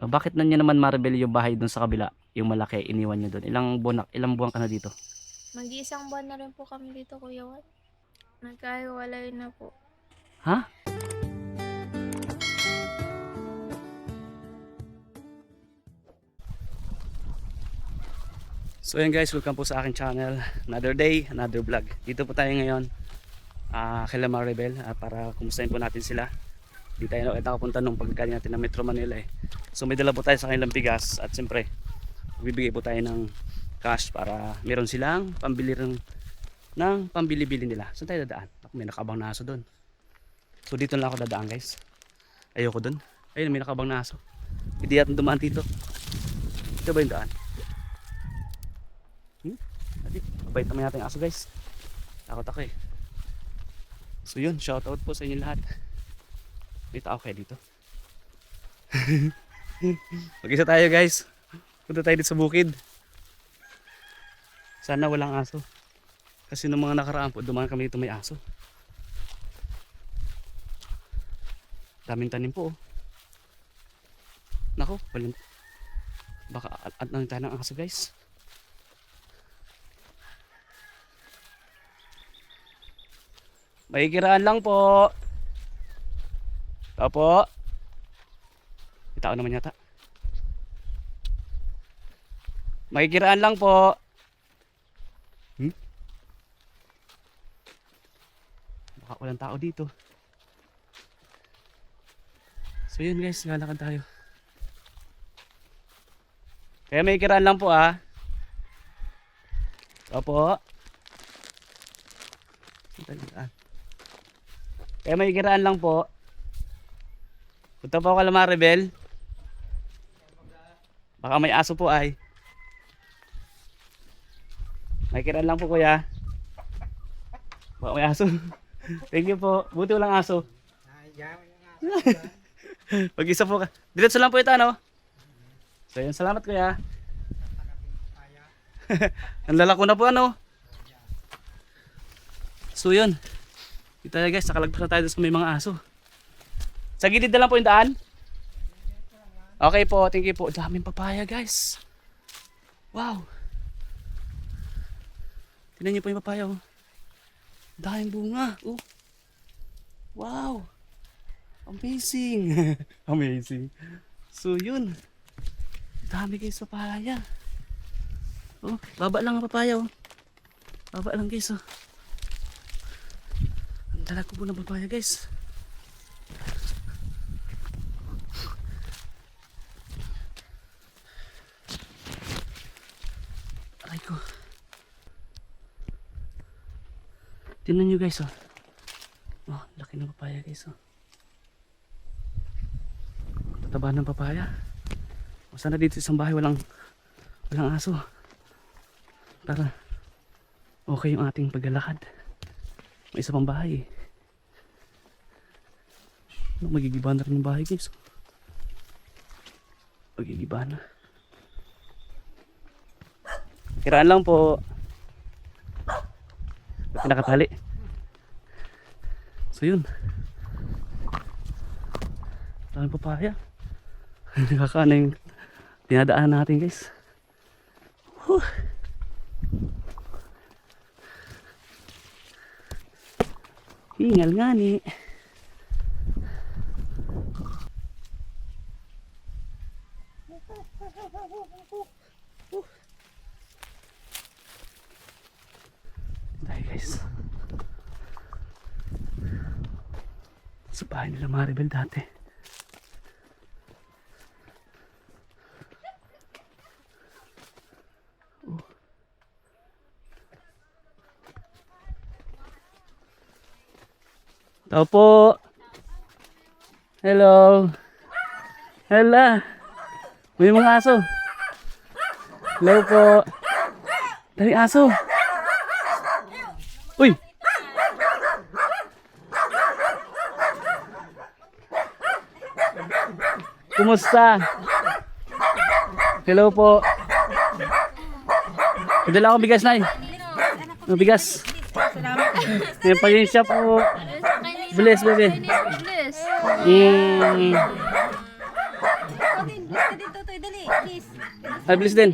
Bakit na niyo naman Maribel yung bahay dun sa kabila, yung malaki, iniwan niyo dun? Ilang buwan ka na dito? Mag-iisang buwan na rin po kami dito, Kuya Juan. Nagkahiwalay na po. Ha? So ayan guys, welcome po sa aking channel. Another day, another vlog. Dito po tayo ngayon kay Maribel para kumustahin po natin sila. Di tayo nakapunta nung pagkakaling natin ng Metro Manila eh. So may dala po tayo sa kanilang bigas at siyempre bibigay po tayo ng cash para meron silang pambili rin ng pambili-bili nila. Saan tayo dadaan? May nakabang na aso doon. So dito lang ako dadaan guys. Ayoko doon. Ayun, may nakabang na aso. Hindi natin dumaan dito. Ito ba yung daan? Mabait naman natin aso guys. Takot ako eh. So yun, shoutout po sa inyo lahat. May tao kayo dito. Mag-isa tayo guys. Punta tayo dito sa bukid. Sana walang aso. Kasi nung mga nakaraan po, dumaan kami dito may aso. Daming tanim po oh. Nako, baka at nang tayo ng aso guys. Makikiraan lang po. Opo. May tao naman yata. Makikiraan lang po. Baka walang tao dito. So yun guys, lalakad tayo. Kaya may kiraan lang po ah. Opo. Kaya may kiraan lang po. Punta po ako kay Maribel. Baka may aso po ay. May kiraan lang po kuya. Baka may aso. Thank you po. Buti walang aso. Pag-isa po ka. Diretso lang po ito ano. So yun, salamat kuya. Ang lalako na po ano. So yun. Dito tayo guys, nakalagpas na tayo sa may mga aso. Sa gilid na lang po yung daan. Okay po, thank you po. Daming papaya guys. Wow. Tingnan niyo po yung papaya oh. Daming bunga. Oh. Wow. Amazing. Amazing. So yun. Dami guys papaya. Oh, baba lang ang papaya oh. Baba lang guys oh. Ang dala ko po ng papaya guys. Aray ko. Tingnan nyo guys oh. Oh, laki ng papaya guys oh. Tataba ng papaya. O sana dito sa isang bahay walang aso. Para okay yung ating paglalakad. May isa pang bahay eh. Magigiba na rin yung bahay guys. Magigiba na. Kiraan lang po. Pinakatali. So yun. Daming papaya. Nakakaano yung dinadaan natin guys. Whew. Hingal nga ni. Dahil guys. Sa bahay nila Maribel dati. Tao po. Hello. Hello. May mga aso. Hello po. Dami aso. Uy. Kumusta? Hello po. Padala akong bigas na eh. Bigas. Salamat. May pag-insya po. Bless, bebe. Bless. dito, Toy, dali, please. Ay, bilis din.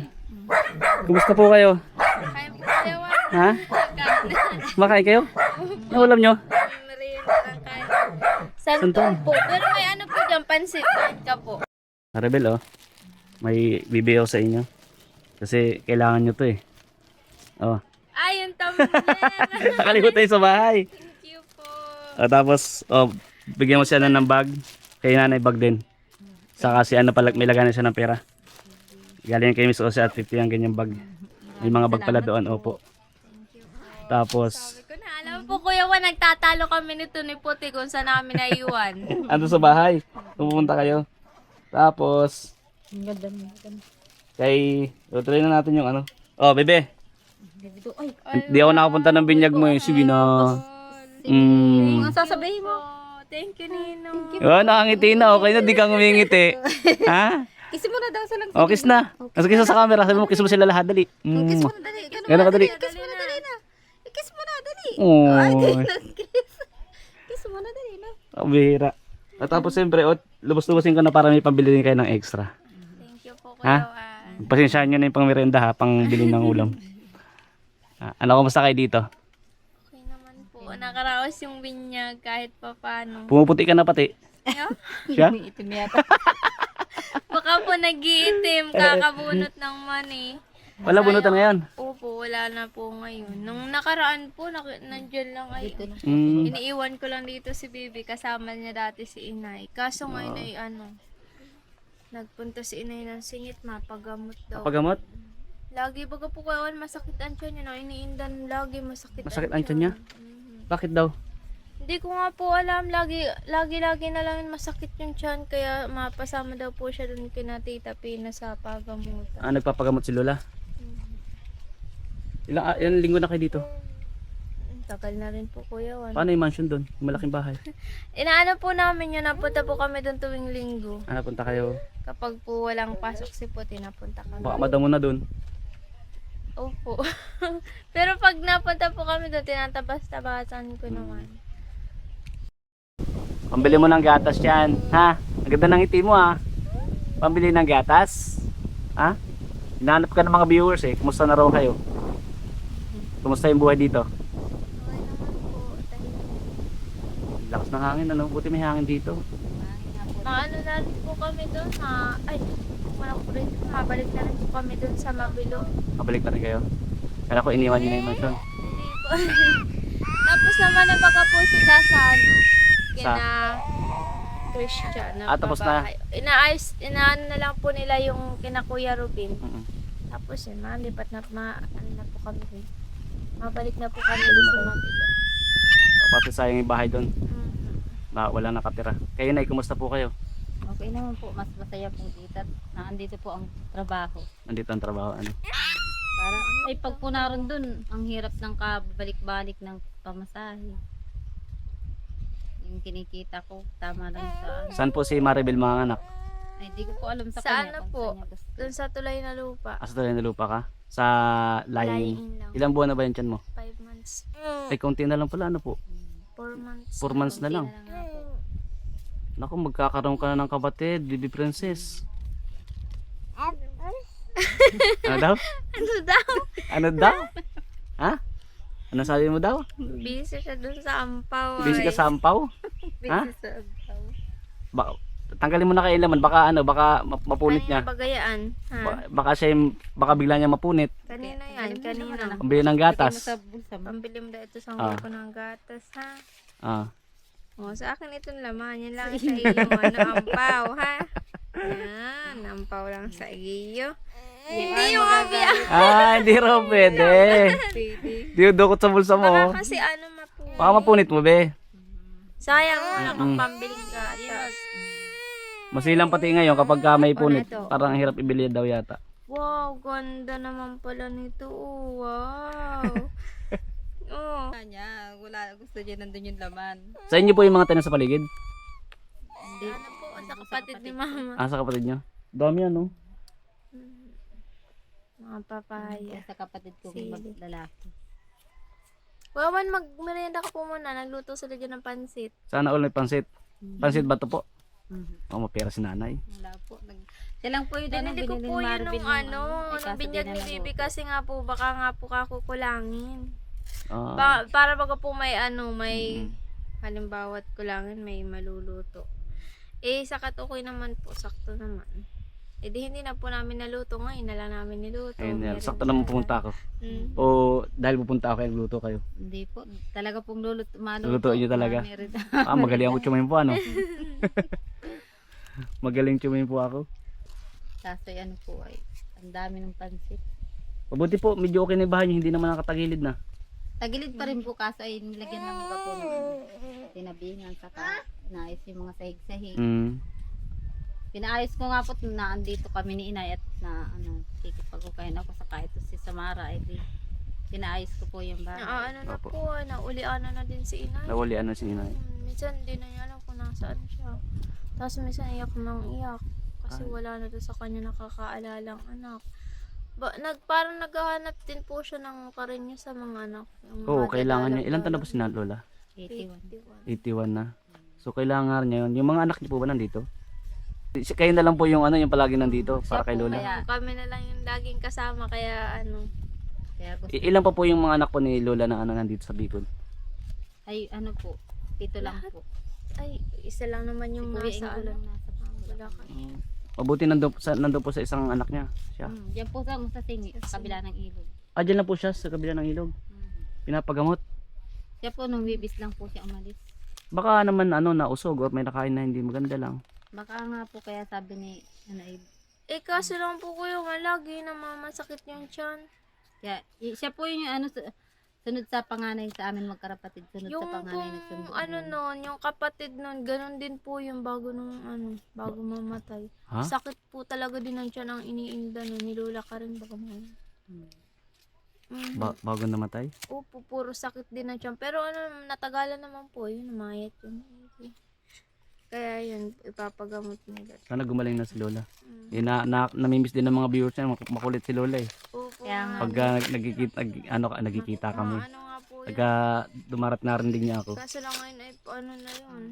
Kumusta po kayo? Kaya po kuyawan. Ha? Kakain. Makain kayo? Ano ulam nyo? Merienda lang kaya. Santon. Santon po. Pero may ano po dyan, pansit. Kain ka po. Rebel, oh. May bibiyaw sa inyo. Kasi kailangan nyo to eh. Oh. Ay, yung thumbnail. Nakalimutan yung sa bahay. Thank you po. Tapos, bigyan mo siya ng bag. Kay nanay bag din. Saka si ano pala, may laganan siya ng pera. Galing kay Miss Ose at 50 ang ganyang bag. May mga bag pala doon, opo. Tapos, Sabi ko na, alam po Kuya Juan, nagtatalo kami nito ni Puti kung saan namin naiwan. ando sa bahay. Pupunta kayo. Tapos, Ang ganda mo. kay, try na natin yung ano. Oh, bebe. Dito, ay. Hindi ako nakapunta ng binyag mo eh. Sige na. Ang sasabihin mo. Thank you, Ninong. Oh, nakangiti na. Okay na, di kang umingiti. Ha? Kiss mo na daw silang. Oh, kiss na. Nasa kiss sa camera. Sabi mo, kiss mo sila lahat. Dali. Kiss mo na, dali. Gano'n ka dali. Kiss mo na, dali na. Kiss mo na, dali. Oh, Ay, di na. Kiss mo na, dali na. kabihira. At tapos siyempre, lubos-lubosin ko na para may pambili din kayo ng extra. Thank you po, Ha? Kuya Juan. Pasensyahan nyo na yung pang merienda ha, pang bili ng ulam. Ano, kumusta kayo dito? Okay naman po. Nakaraos yung binyag kahit pa paano. Pumuputi ka na pati. Siya? Itim yata. Baka po nag-iitim, kakabunot ng money. Wala bunutan ngayon. Opo, wala na po ngayon. Nung nakaraan po, nandyan lang ay. Mm. Iniiwan ko lang dito si Bibi, kasama niya dati si Inay. Kaso ngayon ay nagpunta si Inay ng singit, mapagamot daw. Pagamot? Lagi baga po kawan, masakit ang tiyan niya. No? Iniindan lagi, masakit Masakit ang tiyan niya? Mhm. Bakit daw? Hindi ko nga po alam, lagi na lang masakit yung tiyan. Kaya mapasama daw po siya dun kina Tita Pina sa pagamutan. Nagpapagamot si Lola? Ilang linggo na kayo dito? Tagal na rin po Kuya Juan. Paano yung mansion doon? Yung malaking bahay? Inaano po namin yun, napunta po kami doon tuwing linggo. Punta kayo. Kapag po walang pasok si Puti, napunta kami. Baka madamo na doon. Opo. Pero pag napunta po kami doon, tinatabas-tabasan ko naman. Pambili mo ng gatas yan. Ha? Ang ganda ng ngiti mo ha. Pambili ng gatas. Ha? Hinahanap ka ng mga viewers eh. Kumusta na raw kayo? Kumusta yung buhay dito? Okay naman po. Lakas ng hangin ano? Buti may hangin dito. Maano na rin po kami doon. Mabalik na rin po kami doon sa Mabilo. Mabalik na rin kayo. Kaya ko iniwan nyo na yung mansion. Hindi po. Tapos naman na baka po sila sa kina Christian na Tapos na? babae. Inaano na lang po nila yung kina Kuya Rubin. Tapos yun, malipat na, ano na po kami rin. Mabalik na po kami doon sa Mabilo. Pati sayang yung bahay doon. Mhm. Wala nakatira. Kayo na, kumusta po kayo? Okay naman po, mas masaya po dito. Naandito po ang trabaho. Nandito ang trabaho ano? Parang, ay pag po naroon dun, ang hirap ng kabalik-balik ng pamasahe. Yung kinikita ko, tama lang sa ano. Saan po si Maribel mga anak? Ay, di ko po alam sa Sa kanya. ano kung po? saan niya gusto. Doon sa tulay na lupa. Asa tayo na lupa ka? Sa lying. Lying lang. Ilang buwan na ba yung tiyan mo? 5 months. Ay, konti na lang pala ano po? 4 months. 4 months na lang. Kaya nga po. Naku, magkakaroon ka na ng kapatid, baby princess. Ano daw? Ano daw? Ano daw? Ha? Ano sabi mo daw? Busy siya doon sa Ampaw. Busy ka sa ampaw? Ha? Busy sa Ampaw. Tanggalin mo na kay Ilaman, baka mapunit niya. Bagayaan. Ha? Baka bigla niya mapunit. Kanina yan, kanina. Pambili ng Lagay mo gatas. sa bulsa mo. Pambili mo daw ito sa Ah. ko ng gatas, ha? Ah. O, sa akin itong laman. Yan lang sa iyo. Ano, Ampaw, ha? Yan, Ampaw lang sa iyo. Hindi yung abiya. Hindi raw pwede. Di dukot sa bulsa mo. Baka kasi ano mapunit. Baka mapunit mo, be. Sayang mo naman pambiling gatas. Masilang pati ngayon kapag may punit. ito? Parang ang hirap ibili daw yata. Wow, ganda naman pala nito. Oh, wow. Oh. Kanya, wala, gusto niya nandun yung laman. Sa inyo po yung mga tanim sa paligid? Ano po, sa kapatid ni Mama. Sa kapatid nyo? Dami yan, no? Mga papaya. Sa kapatid ko, Sili. lalaki. Wawan, magmerienda ka po muna. Nagluto sila dyan ng pansit. Sana all may pansit. Pansit ba to po? Oh, mapera si nanay. Wala po. Siya lang po yung Binili ko binili po ni yun Marvin nung nung ano, ay, nung kaso di binyag na ni naluto. Bibi kasi nga po, baka nga po kakukulangin. Ah, Para baga po may ano, may mm. halimbawa't kulangin, may maluluto. Eh, sa katukoy naman po, sakto naman. Eh di hindi na po namin naluto, ngayon na lang namin niluto. Ayun, Meron sakto naman na. pumunta ako. Mm. O dahil pupunta ako, kaya luto kayo. Hindi po. Talaga pong maluto. Lulutuin niyo talaga? Meron. Magaling ako chumayin po, ano? Magaling chumayin po ako. Kaso ano po ay, ang dami ng pansit. Mabuti po, medyo okay na yung bahay niyo, hindi naman nakatagilid na. Tagilid pa rin po kaso ay nilagyan ng iba po ng tinabingan saka naayos yung mga sahig-sahig. Mm. Pinaayos ko nga po na andito kami ni Inay at na ano, kikipag-ukayin ako sa kahit si Samara ay di pinaayos ko po yung bahay. Ano na Opo. po, naulian na din si Inay. Nawali ano si inay. Minsan hindi na niya alam kung nasaan siya. Tapos minsan iyak nang iyak. Kasi Ay. wala na doon sa kanya nakakaalalang anak. Parang naghahanap din po siya ng karinyo sa mga anak. Yung Oo, mga kailangan niya. dadalang Ilan taon na lolo. po si Lola? 81. 81 na. So kailangan niya yun. Yung mga anak niyo po ba nandito? Kayo na lang po yung ano, yung palagi nandito para kay Lola. Kaya- Kami na lang yung laging kasama kaya ano. Kaya gusto Ilan pa po yung mga anak po ni Lola na ano nandito sa Bicol? ay ano po, 7 lang Lahat. po. Ay, isa lang naman yung Kuya nasa Ingo lang ano. nasa Bulacan. Mabuti nandun po sa isang anak niya. Siya. Diyan po sa singi, sa kabila ng ilog. Ah, dyan lang po siya sa kabila ng ilog. Pinapagamot. Siya po nung bibis lang po siya umalis. Baka naman ano nausog or may nakain na hindi maganda lang. Baka nga po kaya sabi ni ano ay Eh kaso lang po kuya, lagi namamasakit yung tiyan. siya po yung ano sunod sa panganay sa amin magkarapatid, sunod Yung sa panganay nagsundo. ano nun, yung kapatid nun, ganun din po yung bago nung ano, bago mamatay. Ha? Sakit po talaga din ang tiyan ang iniinda nun. Nilula ka rin baka mo. Bago namatay? Opo, puro sakit din ang tiyan. Pero ano, natagalan naman po yun, namayat yun. Kaya yun, ipapagamot nila. Sana gumaling na si Lola. Namimiss din ng mga viewers niya, makulit si Lola eh. Opo, Kaya nga. Pag nagkikita kami. ano nga po yun. Pagka dumarat na rin din niya ako. Kaso lang ngayon ay ano na yun.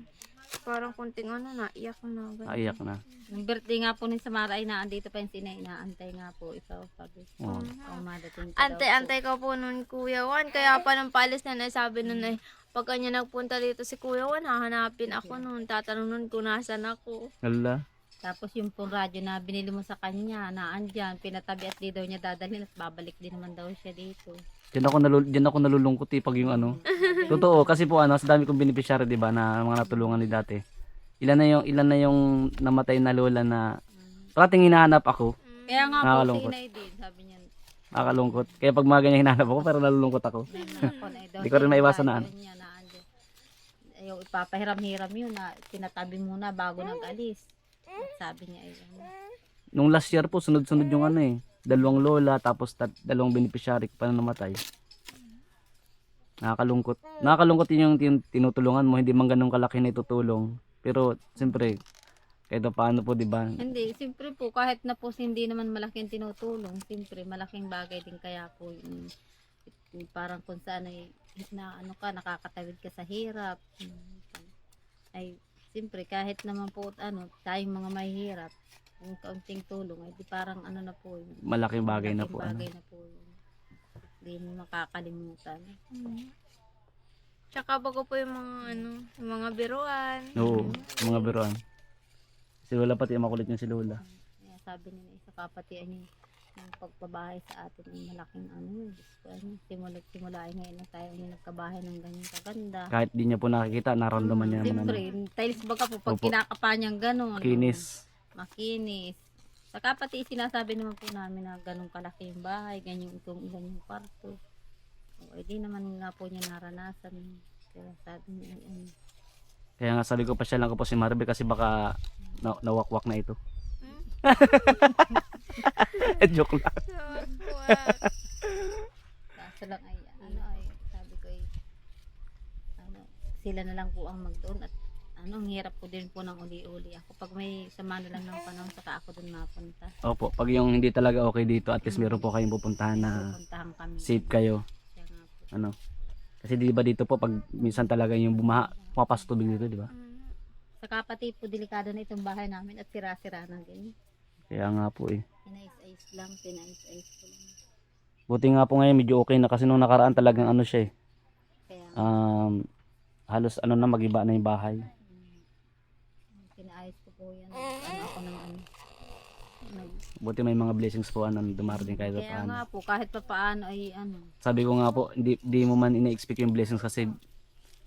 Parang kunting ano na, iyak na. ganun. Naiyak na. Yung birthday nga po ni Samara ay naandito pa yung sinay, inaantay nga po ikaw sabi. Oo. Madating ka daw po. Antay-antay ko po nun Kuya Juan. Kaya pa nung paalis na sabi nun ay pag kanya nagpunta dito si Kuya Juan, hahanapin ako nun. Tatanong nun kung nasan ako. Lala. Tapos yung pong radyo na binili mo sa kanya, naandyan, pinatabi at di daw niya dadalhin at babalik din naman daw siya dito. Diyan ako nalulungkot pag yung ano. Totoo kasi po ano, sa dami kong beneficiary 'di ba na mga natulungan ni dati. Ilan na yung namatay na lola na parating hinahanap ako. Kaya nga po, Nakakalungkot. sinay din, sabi niya. Nakakalungkot. Kaya pag mga ganyan hinahanap ako, pero nalulungkot ako. Di ko rin maiwasan na ano. Ayaw ipapahiram-hiram yun na tinatabi muna bago nag-alis. At sabi niya ay ano. Nung last year po, sunod-sunod yung ano eh. 2 lola, tapos 2 beneficiary pa na namatay. Nakakalungkot. Nakakalungkot yun yung tinutulungan mo, hindi man ganun kalaki na itutulong. Pero, siyempre, kahit paano po, di ba? Hindi, siyempre po, kahit na po hindi naman malaking tinutulong, siyempre malaking bagay din kaya po yung parang kung saan ay na ano ka, nakakatawid ka sa hirap. Ay, siyempre kahit naman po ano, tayong mga mahihirap, yung kaunting tulong, ay di parang ano na po yun. Malaking bagay na Malaking po. Ano. bagay na po yun. Hindi mo makakalimutan. Tsaka bago po yung mga ano, yung mga biruan. Oo, mga biruan. Si Lola pati, makulit niya si Lola. Kaya sabi nila isa kapatian niya yung pagbabahay sa atin ng malaking ano, Diyos ko, ano, simula ngayon na tayo yung nagkabahay ng ganyan kaganda. Kahit di niya po nakikita, naramdaman niya naman. Siyempre, tiles baga po pag Opo. kinakapa niyang gano'n. Kinis. Makinis. Saka pati sinasabi naman po namin na ganun kalaki yung bahay, ganyan itong ilan yung kwarto. O, di naman nga po niya naranasan. Kaya sabi niya, ano, Kaya nga sabi ko pa siya lang ko po si Maribel kasi baka nawakwak na ito. Joke lang. kaso lang ay, ano ay, sabi ko ay, ano, sila na lang po ang magdoon at ano, ang hirap ko din po ng uli-uli. Ako pag may sama na lang ng panahon, saka ako doon mapunta. Opo, pag yung hindi talaga okay dito, at least meron po kayong pupuntahan na Pupuntahan kami. safe kayo. Kaya nga po. Ano? Kasi di ba dito po pag minsan talaga yung bumaha, papasok tubig dito, di ba? Saka Saka pati po delikado na itong bahay namin at sira-sira na din. Kaya nga po eh. Pinais-ais lang, pinais-ais ko lang. Buti nga po ngayon medyo okay na kasi nung nakaraan talagang ano siya eh. Kaya Halos ano na magiba na yung bahay. pinaayos ko po yan. Ano ako ng ano. Buti may mga blessings po ano dumarating kahit Kaya paano. nga po, kahit pa paano ay ano. Sabi ko nga po, di mo man ina-expect yung blessings kasi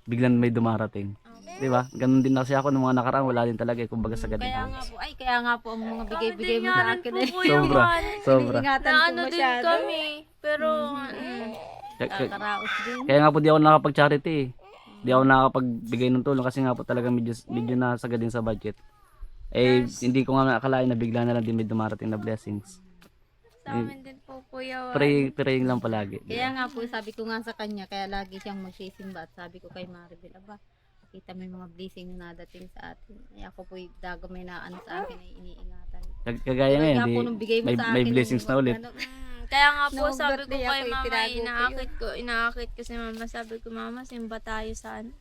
biglang may dumarating. 'Di ba? Ganun din na kasi ako nung mga nakaraan, wala din talaga eh, kumbaga sa ganun. Kaya nga po ang mga bigay-bigay mo sa akin ay Sobra, sobra. ingatan Na ko ano din masyado. kami. Pero, Kakaraos din. Kaya nga po di ako nakapag-charity eh. Di ako nakapagbigay ng tulong kasi nga po talaga medyo nasagad din sa budget. Eh, hindi ko nga akalain na bigla na lang din may dumarating na blessings. sa amin din po, Kuya Juan. Praying lang palagi. Kaya nga po, sabi ko nga sa kanya, kaya lagi siyang magsisimba at sabi ko kay Maribel, aba, kita mo yung mga blessing na nadating sa atin. Ay ako po, dagamay na ano sa akin ay iniingatan. Kagaya ngayon, Kaya po nung bigay mo sa may akin, blessings na ulit. Kaya nga po No, sabi ko birthday kay ako, mama, itinago ko inaakit ko si mama. Sabi ko, mama, simba tayo sa ano?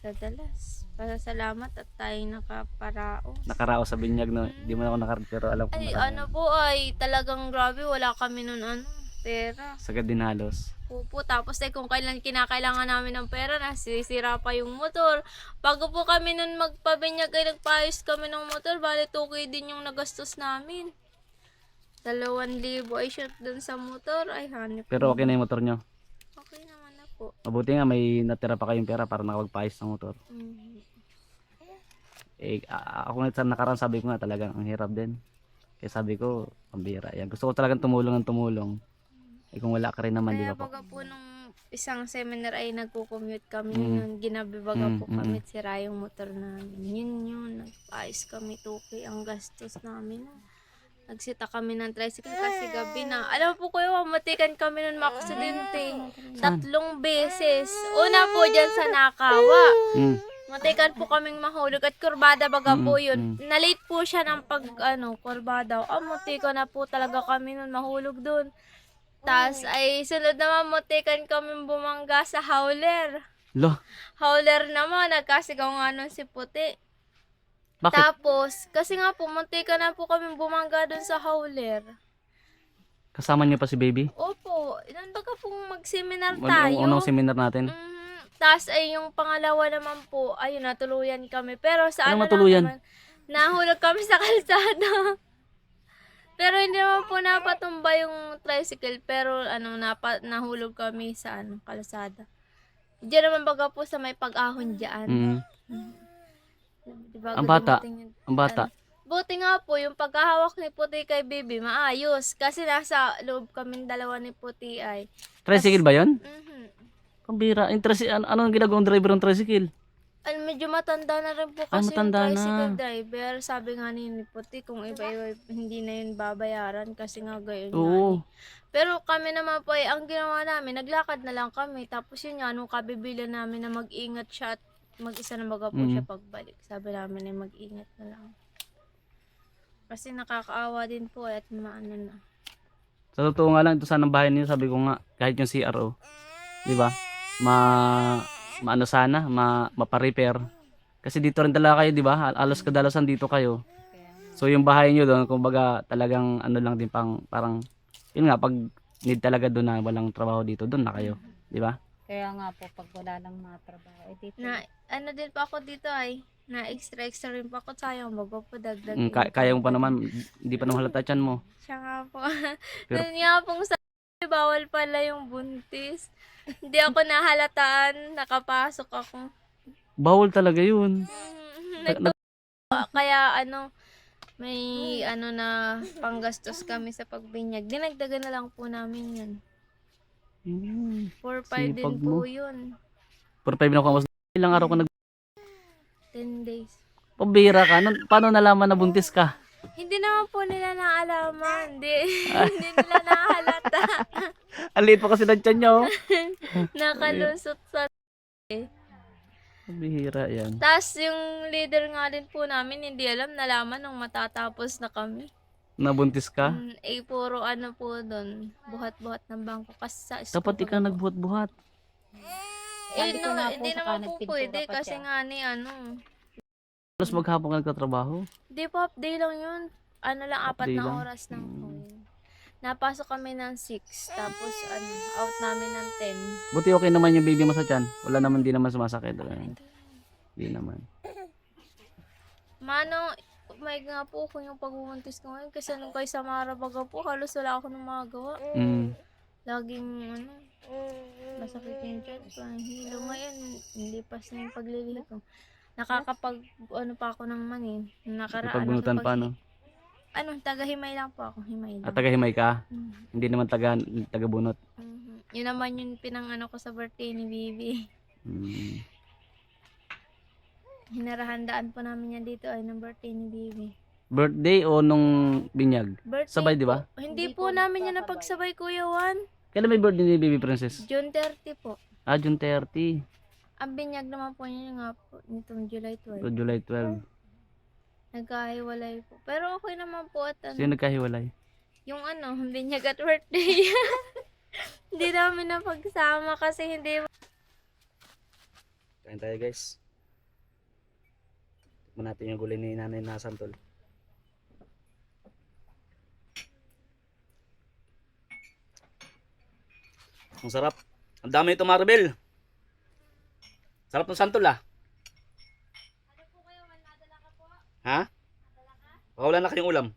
Sa Dalas. Pasalamat at tayo nakaparaos. Nakaraos sa binyag no. Di mo na ako nakarating pero alam ko Ay, marami. ano po ay talagang grabe. Wala kami nun ano, pera. Sagad din halos. Opo, tapos kung kailan kinakailangan namin ng pera, nasisira pa yung motor. Bago po kami nun magpabinyag ay nagpaayos kami ng motor, bali 2K din yung nagastos namin. 2,000 ay shoot dun sa motor, ay hanip. Pero okay na yung motor nyo. Okay naman na po. Mabuti nga may natira pa kayong pera para nakapagpaayos ng motor. Mhm. Eh, ako nga sa nakaraan sabi ko nga talagang ang hirap din. Kaya sabi ko, pambira. Yan. Gusto ko talagang tumulong ng tumulong. Eh kung wala ka rin naman, di Kaya ba po? baga po nung isang seminar ay nagko-commute kami, Mm. nung ginabi baga po Mm, mm, kami, sira yung motor namin. Yun, nagpaayos kami 2K ang gastos namin. Nagsita kami ng tricycle kasi gabi na. Alam mo po kuya, matikan kami nun makaksidente. 3 beses. Una po dyan sa Nakawa. Mm. Matikan po kaming mahulog at kurbada baga po Mm, yun. Nalate po siya ng kurbada. Mutikan na po talaga kami nun mahulog dun. Tapos ay sunod naman mutikan kaming bumangga sa howler. Lo, Howler naman, nagkasigaw nga nun si Puti. bakit? Tapos, kasi nga po, muntikan na po kami bumangga dun sa howler. Kasama niyo pa si baby? Opo, ilan baga pong mag-seminar tayo. Unang seminar natin. Tapos ay yung pangalawa naman po, ayun, natuluyan kami. Pero sa Anong ano matuluyan? lang naman, nahulog kami sa kalsada. Pero hindi naman po napatumba yung tricycle, pero nahulog kami sa kalsada. Diyan naman baga po sa may pag-ahon dyan. Mm. Diba, Ang bata. dumating yung- Ang bata. Buti nga po, yung pagkahawak ni Puti kay Bibi, maayos. Kasi nasa loob kaming dalawa ni Puti ay. Tricycle ba yun? Mhm. Pambira. Anong ginagawang driver ng tricycle? Medyo matanda na rin po Ah, kasi yung matanda na. tricycle driver. Sabi nga ni Puti, kung iba-iba hindi na yun babayaran kasi nga gayon nga Oo. eh. Pero kami naman po, ang ginawa namin, naglakad na lang kami. Tapos yun nga, nung kabibilan namin na mag-ingat siya at mag-isa na baga po siya pagbalik. Sabi namin ay mag-ingat na lang. Kasi nakakaawa din po at maano na. Sa totoo nga lang, ito sanang bahay niyo, sabi ko nga, kahit yung CRO, di ba? Maano sana, mapa-repair. Kasi dito rin talaga kayo, di ba? Alos kadalasan dito kayo. So yung bahay niyo doon, kumbaga talagang ano lang din parang yun nga, pag need talaga doon na walang trabaho dito, doon na kayo, di ba? Kaya nga po, pag wala lang mga trabaho, eh dito. Ano din pa ako dito ay, na extra rin pa ako, sayang bago po dagdag. Kaya mo pa naman, hindi pa naman halata tiyan mo. Siya nga po. Pero- Doon nga pong sabi, bawal pala yung buntis. Hindi ako nahalataan, nakapasok ako. Bawal talaga yun. Nag- Kaya may na panggastos kami sa pagbinyag. Dinagdagan na lang po namin yun. 4-5 din Sipag po mo. yun. For 5 na ako, ilang araw ka 10 days. pabira ka. Paano nalaman na buntis ka? Hindi naman po nila naalaman. Hindi nila nahalata. Ang liit pa kasi ng tiyan niya, oh. Nakalusot sa Bihira yan. Tapos yung leader nga din po namin, hindi alam, nalaman nung matatapos na kami. Nabuntis ka? Puro po doon, buhat-buhat ng bangko. Kasi sa school Dapat ikaw nagbuhat-buhat. Sabi ko nga po, hindi saka naman po nagpintura pwede pa kasi siya. nga ni Plus maghapon ka nagtatrabaho. Di po, half day lang yun. Ano lang, Half 4 day na lang? oras lang po yun. Napasok kami ng 6, tapos out namin ng 10. Buti okay naman yung baby mo sa tiyan. Wala naman, di naman sumasakit. Di naman. Mano, may nga po ako yung pagbubuntis ko ngayon kasi nung kay Samara baga po, halos wala ako nang magawa. Mm. Laging masakit yung tiyan ko. Ang hilo ngayon, hindi pas na yung paglilihi ko. Nakakapag, pa ako ng mani. Nakaraan. Ipagbunutan pa, no? Taga-himay lang po ako. Himay lang. At taga-himay ka? Mhm. Hindi naman taga-bunot. Mhm. Yun naman yung pinangano ko sa birthday ni Bibi. Mm. Hinarahandaan po namin yan dito ay ng birthday ni Bibi. Birthday o nung binyag? Birthday Sabay, di po. ba? Hindi po namin yan napagsabay, Kuya Juan. Kailan may birthday ni Baby Princess? June 30 po. Ah, June 30. Ang binyag naman po niya nga po nitong July 12. O July 12. Nagkahiwalay po. Pero okay naman po at Sino nagkahiwalay? yung binyag at birthday. Hindi namin napagsama kasi hindi. Kain tayo, guys. Tikman natin yung gulay ni Nanay na santol. Ang sarap. Ang dami ito, Maribel. Sarap ng santol, ah. Ha? Baka wala na kayong ulam.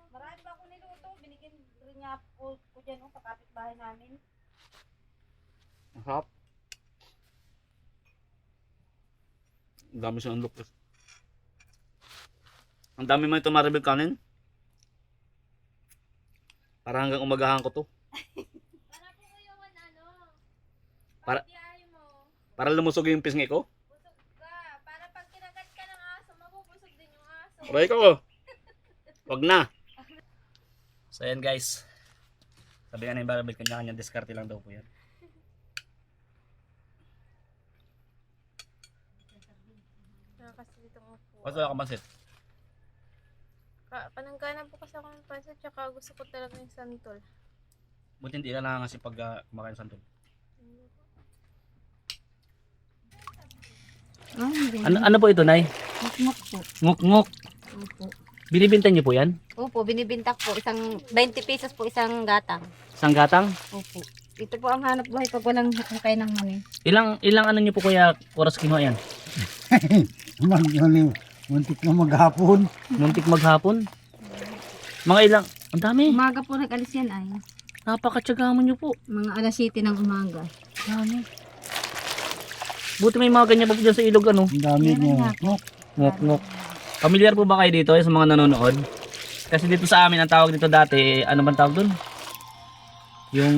Marami ba ako niluto? Binigyan rin niya po dyan sa kapitbahay namin. Ang sarap. Ang dami siyang lukos. Ang dami mo ito, Maribel, kanin. Para hanggang umagahan ko to. Para, para lumusog yung pisngi ko. Para pag kinagat ka ng aso, mabubusog din yung aso. Aray ko. Wag na. So ayan, guys. Sabi nga na yung Maribel, kanya-kanya diskarte lang daw po yan. Kasi dito mo po. What's wala ka pansit? Panangganan po kasi ako ng pansit, tsaka gusto ko talaga yung santol. Buti hindi ka na kasi pag kumakain santol. Ano po ito, Nay? Ngok po. Nguk-nguk. Opo. Binibinta niyo po yan? Opo, binibintak po. 20 pesos po isang gatang. Isang gatang? Opo. Ito po ang hanap buhay pag walang hukay ng mani. Ilang ano niyo po kuya oras kinuha yan? Muntik na maghapon. Muntik maghapon? Mga ilang, ang dami. Umaga po nag-alis yan ay. Napakatsaga mo niyo po. Mga alas 7 ng umaga. Dami. Buti may mga ganyan pa po dyan sa ilog, ano? Ang dami Meron mo. nga po. Ngok-ngok. Familiar po ba kayo dito sa mga nanonood? Kasi dito sa amin, ang tawag dito dati, ano bang tawag dun? Yung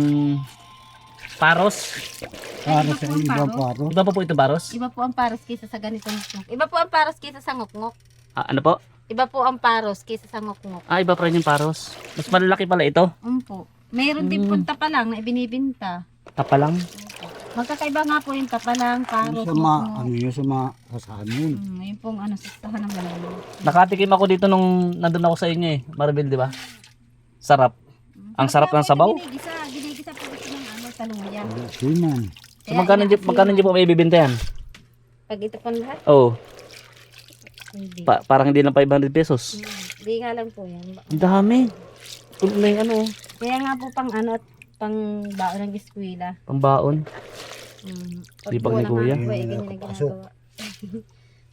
paros. Para sa iba paro. Iba pa po ito paros? Iba po ang paros kaysa sa ganitong ngok. Iba po ang paros kaysa sa ngok-ngok. Ah, ano po? Iba po ang paros kaysa sa ngok-ngok. Ah, iba pa rin yung paros. Mas malalaki pala ito. Po. Mayroon din punta pa lang na ibinibinta. Tapa lang. Magkakaiba nga po yung tapalang, paros, Sa ano yun sa mga kasahanin. Yun pong sasahan ng gano'n. Nakatikim ako dito nung nandun ako sa inyo eh. Maribel, di ba? Sarap. Ang sarap ng sabaw. Ginigisa po ito ng saluya. Siman. So magkano hindi po may bibenta yan? Pag ito pang lahat, Oh, hindi. parang hindi lang 500 pesos. Hindi nga lang po yan. Ang dami. May ano, Kaya nga po pang pang baon ng eskwela. pambaon. Pag Sipag ni po Kuya. nakagawa, ganyan ang Nakapasok. ginagawa.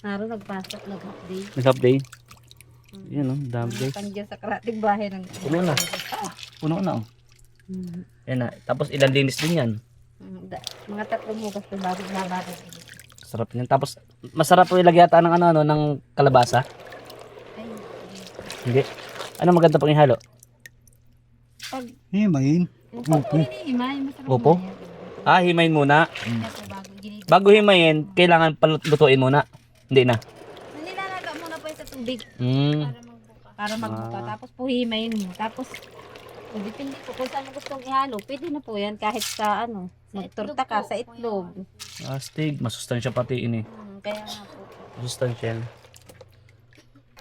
Naro nagpasok, nag-update. Nag-half day. Yan oh, dami guys. Tanggihan sa karating bahay ng... Puno na. Puno na oh. Yan na. Tapos ilang linis din yan. Mga 3 hugas po bago nababag. Sarap yan. Tapos masarap po ilagay yata ng ng kalabasa. Ay, Hindi. Ano maganda pang ihalo? pag Himayin. pag po hinihimay, masarap Opo. na yan. Ah, himayin muna. Kaya po bago ginigisa. Bago himayin, kailangan lutuin muna. Hindi na. Nilalaga muna po sa tubig Mm. para magbuka. Tapos po himayin mo. Tapos, depende po kung saan mo gustong ihalo. Pwede na po yan kahit sa sa torta ka, sa itlog. Astig. Masustansya pati ini. Kaya nga po. Masustansya.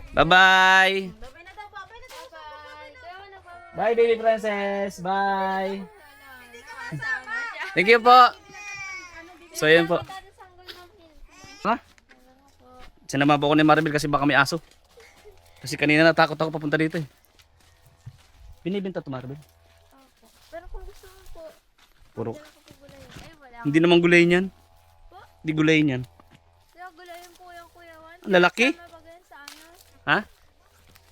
Bye-bye! Babay na daw po. Babay na daw po. Bye, baby princess! Bye! Thank you po! So, yun po. Ha? Sinama po ako ni Maribel kasi baka may aso. Kasi kanina natakot ako papunta dito eh. Binibenta to Maribel. Opo. Pero kung gusto mo po, Puro. dala ko po gulayan. Ay, wala. Hindi naman gulay niyan. Hindi gulay niyan. Kaya gulayan po yung Kuya Juan. Ang lalaki? Tama ba ganyan sa ano? Ha?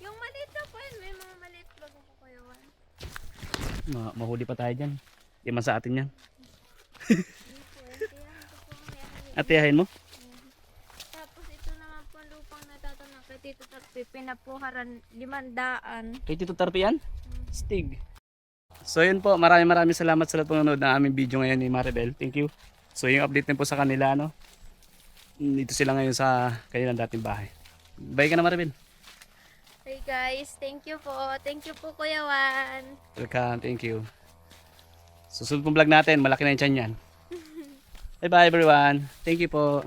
Yung maliit na po yun. May mga maliit ba po Kuya Juan? Mahuli pa tayo dyan. Di man sa atin yan. Hindi po. Kaya ito po ang may Atiyahin mo? Tapos ito naman po ang lupang natatanong kay Tito Takpi. Pinapuharan 500. Kay Tito Tarpi yan? Stig. So yun po, maraming salamat sa lahat po nanonood ng aming video ngayon ni Maribel. Thank you. So yung update din po sa kanila, no? Dito sila ngayon sa kanilang dating bahay. Bye ka na Maribel. Hey guys, thank you po. Thank you po Kuya Juan. Welcome, thank you. Susunod pong vlog natin, malaki na yung tiyan yan. Bye bye everyone. Thank you po.